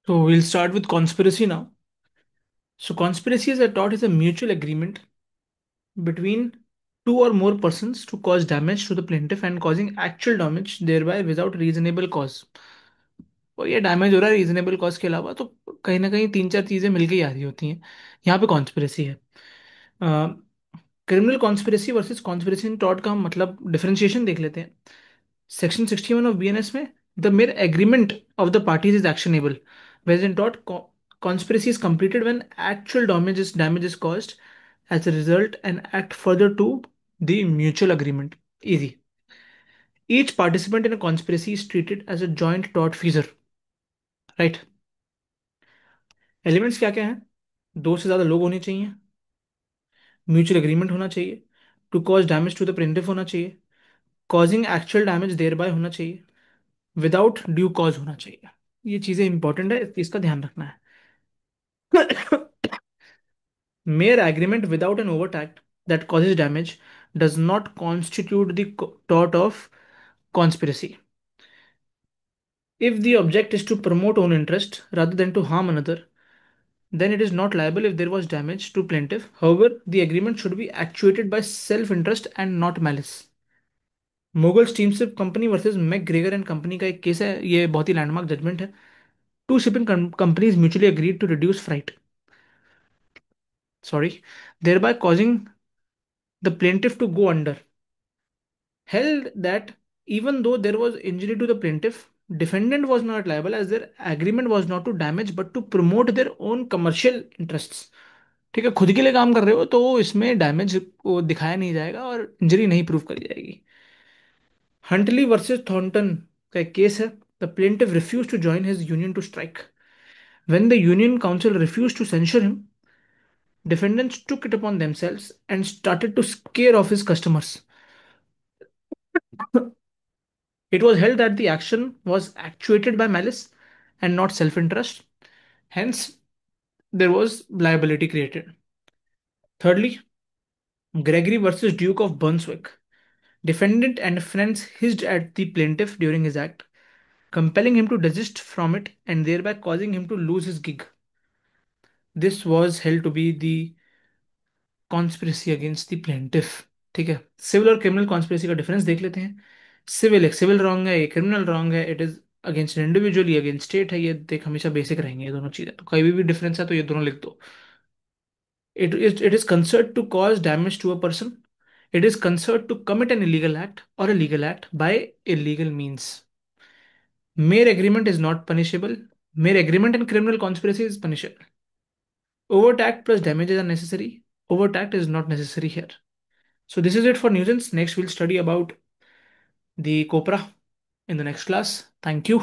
So we'll start with conspiracy now. So conspiracy, as I taught, is a mutual agreement between two or more persons to cause damage to the plaintiff and causing actual damage thereby without reasonable cause. और ये damage हो रहा है reasonable cause के अलावा, तो कहीं ना कहीं तीन चार चीजें मिलके ही आ रही होती हैं। यहाँ पे कॉन्स्पिरेसी है। क्रिमिनल कॉन्स्पिरेसी वर्सेस कॉन्स्पिरेसी इन टॉर्ट का हम मतलब डिफरेंशिएशन देख लेते हैं। सेक्शन 61 ऑफ बीएनएस में the mayor agreement of the parties is actionable, whereas in tort conspiracy is completed when actual damage is caused as a result and act further to the mutual agreement. Easy. Each participant in a conspiracy is treated as a joint tort feasor. Right. Elements क्या क्या हैं? दो से ज्यादा लोग होने चाहिए, mutual agreement होना चाहिए, to cause damage to the plaintiff होना चाहिए, कॉजिंग एक्चुअल डैमेज देयर बाय होना चाहिए, विदाउट ड्यू कॉज होना चाहिए। ये चीजें इंपॉर्टेंट है, इसका ध्यान रखना है। Mere agreement without an overt act that causes damage does not constitute the tort of conspiracy. If the object is to promote own interest rather than to harm another, then it is not liable if there was damage to plaintiff. However, the agreement should be actuated by self-interest and not malice. Mogul steamship company versus McGregor and company का एक case है, ये बहुत ही landmark judgement है। Two shipping companies mutually agreed to reduce freight, thereby causing the plaintiff to go under. Held that even though there was injury to the plaintiff, defendant was not liable as their agreement was not to damage but to promote their own commercial interests. ठीक है, खुद के लिए काम कर रहे हो तो इसमें डैमेज को दिखाया नहीं जाएगा और इंजरी नहीं प्रूव करी जाएगी। हंटली वर्सेस थॉर्नटन का एक केस है। The plaintiff refuse to join his union to strike. When the union council refused to censure him, defendants took it upon themselves and started to scare off his customers. It was held that the action was actuated by malice and not self interest. Hence, there was liability created. Thirdly, Gregory versus Duke of Brunswick. Defendant and friends hissed at the plaintiff during his act, compelling him to desist from it and thereby causing him to lose his gig. This was held to be the conspiracy against the plaintiff. ठीक है, civil और criminal conspiracy का difference देख लेते हैं। Civil एक civil wrong है, ये क्रिमिनल रॉन्ग है। इट इज अगेंस्ट इंडिविजुअल, ये अगेंस्ट स्टेट है। ये देख हमेशा बेसिक रहेंगे ये दोनों चीजें, तो कहीं भी डिफरेंस है तो ये दोनों लिख दो। It is considered to cause damage to a person. It is considered to commit an illegal act or a legal act by illegal means. Mere agreement is not punishable. Mere agreement and criminal conspiracy is punishable. Overt act plus damages are necessary. Overt act is not necessary here. So this is it for nuisance. Next we'll study about the copra in the next class. Thank you.